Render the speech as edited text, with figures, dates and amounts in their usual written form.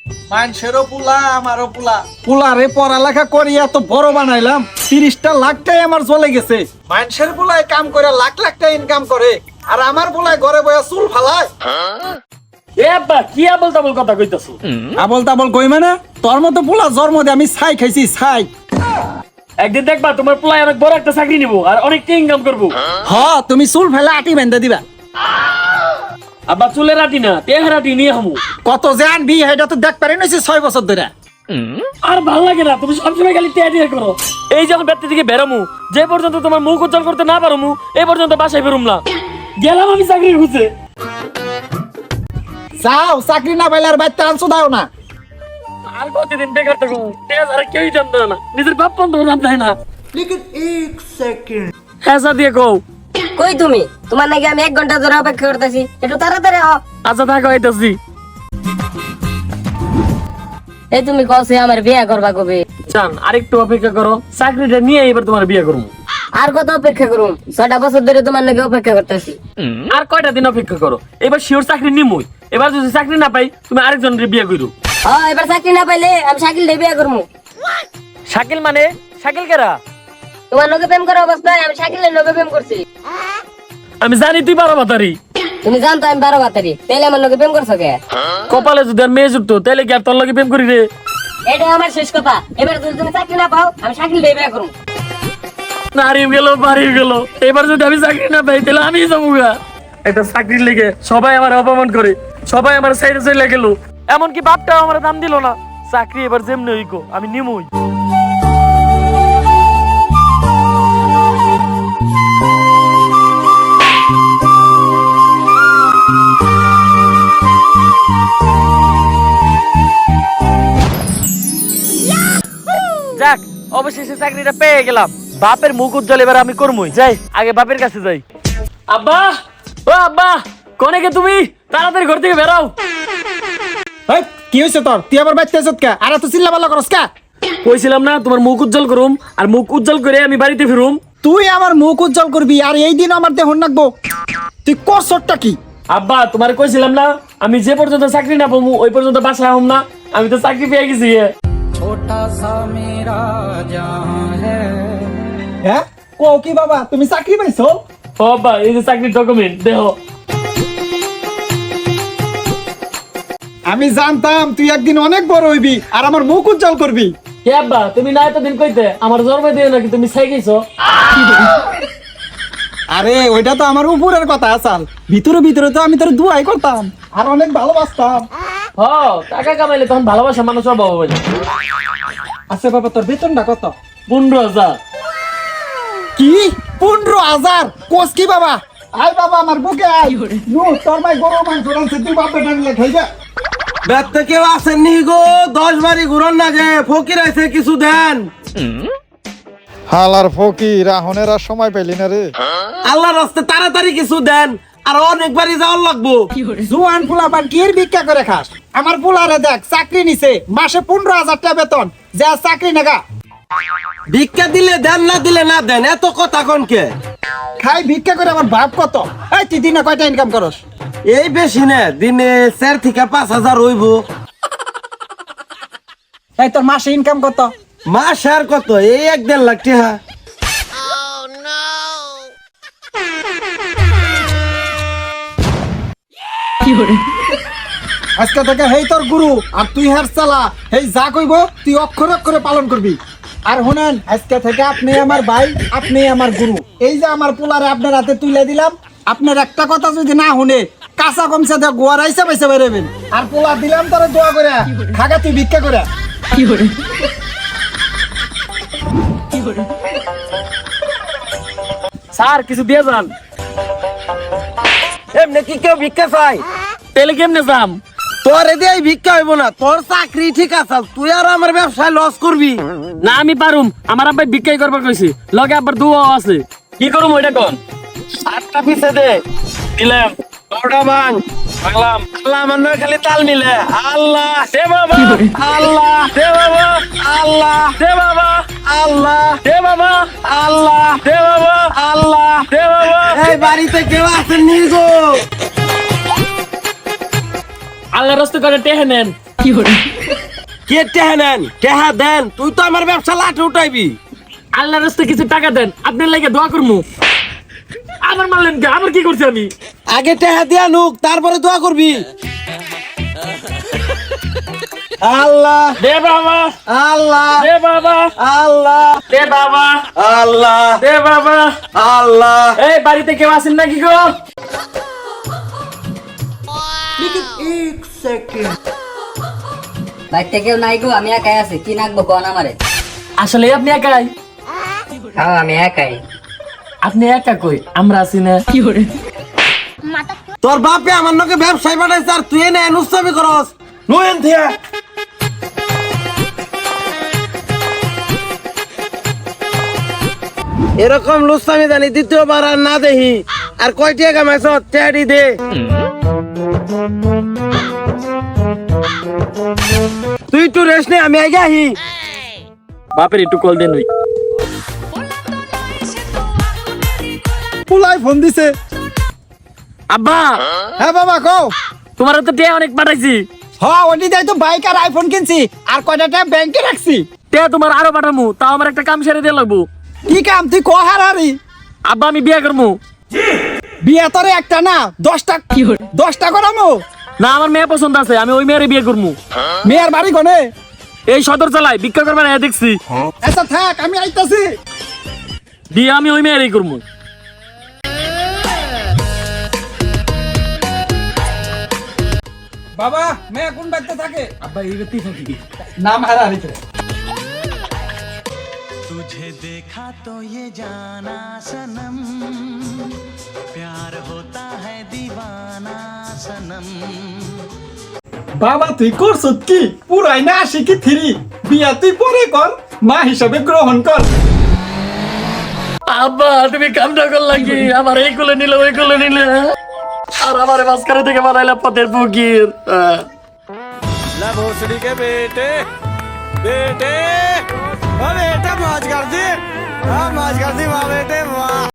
মানুষেরও পোলা আমারও পোলা পোলারে পড়ালেখা করিয়া তো বড় বানাইলাম, 30টা লাখ টাকা আমার চলে গেছে। মানুষের পোলায় কাম করে লাখ লাখ টাকা ইনকাম করে, আর আমার পোলায় ঘরে বয়া চুল ফালায়। এ আব্বা কি আবল তাবল কথা কইতাছো? আবল তাবল কই মানে? তোর মতো পোলা জন্ম দিয়ে আমি ছাই খাইছি, ছাই। একদিন দেখবা তোমার পোলায় অনেক বড় একটা চাকরি নিব আর অনেক ইনকাম করবো। হ, তুমি চুল ফেলে আটি বেঁধে দিবা। আব্বা চুলের আটি না, তেহার আটি নিয়ে হামু। কত যে আনবি এটা তো দেখ পারি নইছে 6 বছর ধরে। আর ভাল লাগে না, তুমি সবসময় খালি তেয়া টিয়া করো। এই যখন ব্যক্তি থেকে বেরোমু, যে পর্যন্ত তোমার মুখ উজ্জ্বল করতে না পারমু, এই পর্যন্ত বাসায় বেরোম না। গেলাম আমি চাকরি খুঁজে। যাও, চাকরি না পাইলে আর বাইতে আনছো দাও না। আর কতদিন বেকার থাকবো? তেজ আর কেউই জানতে না, নিজের বাপ বন্ধু জানতে না। হ্যাঁ দিয়ে কও। কই তুমি? তোমার নাকি আমি 1 ঘন্টা ধরে অপেক্ষা করতেছি, একটু তাড়াতাড়ি আও। আচ্ছা থাকো, আইতাছি। এই তুমি কইছে আমার বিয়ে করবা কবে? চান আরেকটু অপেক্ষা করো, চাকরিটা নিয়ে এবার তোমার বিয়ে করবো। আর কত অপেক্ষা করুম? 6টা বছর ধরে তোমার নাকি অপেক্ষা করতেছি। আর কয়টা দিন অপেক্ষা করো, এবার শিওর চাকরি নিমই। এবার যদি চাকরি না পাই, তুমি আরেকজনের বিয়ে করো। হ্যাঁ, এবার চাকরি না পাইলে আমি শাকিল দিয়ে বিয়ে করবো। শাকিল মানে? শাকিল কেরা? তোমার লগে প্রেম করার অবস্থায় আমি শাকিলের লগে প্রেম করছি। আমি জানি তুই 12 বাতারি। তুমি জানতো আমি 12 বাতারি, তাইলে আমার লগে প্রেম করছো কে? কপালে যদি আর মেয়ে জুটতো, তাহলে কি আর তোর লগে প্রেম করি রে? এটা আমার শেষ কথা। এবার যদি তুমি চাকরি না পাও, আমি শাকিল দিয়ে বিয়ে করবো। নারী গেল বাড়ি গেল, এবার যদি আমি চাকরি না পাই তাহলে আমি যাবো গা। একটা চাকরির লেগে সবাই আমার অপমান করে, সবাই আমার সাইডে চলে গেল, এমনকি বাপটাও আমার দাম দিল না। চাকরি এবার যেমনি হইকো আমি নিমই। যাক, অবশেষে চাকরিটা পেয়ে গেলাম। বাপের মুখ উজ্জ্বল এবার আমি করবই। যাই, আগে বাপের কাছে যাই। আব্বা, ও আব্বা, কোনে কে তুমি? তাড়াতাড়ি ঘর থেকে বেরাও। এই, কি হইছে তোর? তুই আবার বাইতে আছত কে? আর এত চিল্লা পাল্লা করস কে? কইছিলাম না তোমার মুখ উজ্জ্বল করুম, আর মুখ উজ্জ্বল করে আমি বাড়িতে ফিরুম। তুই আমার মুখ উজ্জ্বল করবি আর এই দিন আমার দেহ নাকবো? তুই করছটা কি? আব্বা তোমার কইছিলাম না, আমি যে পর্যন্ত চাকরি না পাবো ওই পর্যন্ত বাসায় হম না। আমি তো চাকরি পেয়ে গেছি। হ্যাঁ, ও কি বাবা, তুমি চাকরি পাইছো? ও আব্বা, এই যে চাকরির ডকুমেন্ট দেহ। আমি জানতাম তুই একদিন অনেক বড় হইবি আর আমার মুখ উজ্জ্বল করবি। কে আব্বা, তুমি না এতদিন কইতে আমার জন্ম দিয়ে নাকি তুমি ছাই গেছো? আরে ওইটা তো আমার উপরের কথা আসাল, ভিতরে ভিতরে তো আমি তোর দুয়াই করতাম আর অনেক ভালোবাসতাম। হ, টাকা কামাইলে তখন ভালোবাসা মানুষ অভাব হবে না। আচ্ছা বাবা, তোর বেতনটা কত? 15,000। কি 15,000? কোস কি বাবা? আয় বাবা, আমার বুকে আয়। নু, তোর ভাই গরু মাংস রানছে, তুই বাপে টানলে খাইবে। ব্যক্ত কেউ আসেননি গো, 10 বাড়ি ঘুরন না যে ফকির আছে, কিছু দেন। হালার ফকির, রাহনের আর সময় পেলি না রে। আল্লাহর রাস্তে তাড়াতাড়ি কিছু দেন, আর অনেক বাড়ি যাওয়ার লাগবো। জুয়ান পোলাপান কি এর ভিক্ষা করে খাস? আমার পোলারে দেখ, চাকরি নিছে, মাসে 15,000 টাকা বেতন, যা চাকরি নাগা। ভিক্ষা দিলে দেন, না দিলে না দেন, এত কথা কনকে? খাই ভিক্ষা করে আমার ভাব কত? এই তুই দিনে কয়টা ইনকাম করস? এই বেশি না, দিনে 4 থেকে 5,000 হইব। এই তোর মাসে ইনকাম কত? মাস আর কত? এই 1-1.5 লাখ টাকা। আজকে থেকে হেই তোর গুরু আর তুই হার চালা। হেই যা কইব তুই অক্ষরে অক্ষরে পালন করবি। আর শুনেন, আজকে থেকে আপনি আমার ভাই, আপনি আমার গুরু। এই যে আমার পোলারে আপনার হাতে তুলে দিলাম, আপনার একটা কথা যদি না শুনে কাঁচা কমছে দেখ গোয়ার আইসা পয়সা বেরোবেন। আর পোলা দিলাম তোর দোয়া করে, খাগা তুই ভিক্ষা করে। স্যার কিছু দিয়ে যান। এমনি কি কেউ ভিক্ষা চাই? তাহলে কেমনে যাম? তোর এদিকে ভিক্ষা হইব না, তোর চাকরি ঠিক আছে, তুই আর আমার ব্যবসায় লস করবি না আমি পারুম, আমার আব্বাই ভিক্ষাই করবার কইছি, লগে আব্বার দুয়াও আছে। কি করুম ওইটা কোন? 8টা পিছে দে, দিলাম। 9টা ভাঙ, ভাঙলাম। আল্লাহ আমার নয় খালি তাল মিলে। আল্লাহ দে বাবা, আল্লাহ দে বাবা, আল্লাহ দে বাবা, আল্লাহ দে বাবা, আল্লাহ দে বাবা, আল্লাহ। দে বাবা। এই বাড়িতে কেউ আসেননি গো? আল্লাহ রাস্তা করে টেহে নেন। কে টেহা নেন টেহা দেন, তুই তো আমার ব্যবসা লাঠে উঠাইবি। আল্লাহর রাস্তায় কিছু টাকা দেন, আপনার লাগে দোয়া করবো। আমার মারলেন কে? আমার কি করছি আমি? আগে টেহা দিয়া নুক, তারপরে দোয়া করবি। আল্লাহ দে বাবা, আল্লাহ দে বাবা, আল্লাহ দে বাবা, আল্লাহ দে বাবা। আল্লাহ। এই বাড়িতে কেউ আছেন নাকি গো? বাড়িতে কেউ নাই গো, আমি একাই আছি। কি নাকবো কোন আমারে? আসলে আপনি একাই? হ্যাঁ আমি একাই। আপনি একা কই? আমরা আছি না? তোর বাপে আমার নাকি ব্যবসায় পাঠাইছে আর তুই এনে নুস্তামি করস। নুয়েন থিয়া এরকম লুস্তামি জানি দ্বিতীয়বার আর না দেহি। আর কয় টাকা কামাইছ টেহাডি দে। তুই একটু রেস্ট নে, আমি আগে আহি। বাপের একটু কল দেন ওই। পুলাই ফোন দিছে। আব্বা, হ্যাঁ বাবা কও। তোমার তো টিয়া অনেক পাঠাইছি। হ্যাঁ ওটি তাই তো বাইক আর আইফোন কিনছি, আর কয়টা টাকা ব্যাংকে রাখছি। টিয়া তোমার আরো পাঠামু, তাও আমার একটা কাম সেরে দিয়ে লাগবো। কি কাম তুই কহ হারারি? আব্বা আমি বিয়া করবো। বিয়া তোরে একটা না 10টা করামো। না আমার মেয়ে পছন্দ আছে, আমি ওই মেয়েরে বিয়ে করবো। মেয়ের বাড়ি কোনে? এই সদর চালায় ভিক্ষা করবার দেখছি। আচ্ছা থাক আমি আইতাছি। বিয়ে আমি ওই মেয়েরই করবো। বাবা মেয়ে কোন বাড়িতে থাকে? আব্বা এই ব্যক্তি থাকি। নাম হারারি। तुझे देखा तो ये जाना सनम, प्यार होता है दीवाना सनम। বাবা তুই করছ কি? পুরাই না আসি কি থ্রি? বিয়া তুই পরে কর, মা হিসাবে গ্রহণ কর। আব্বা তুমি কামটা করলা কি? আমার এই কোলে নিলে ওই কোলে নিলে, আর আমার মাঝখানে থেকে বানাইলা পথের ফকির। ला भोसड़ी के बेटे बेटे, ओ बेटा मौज कर दी, हाँ मौज कर दी वाह बेटे वाह।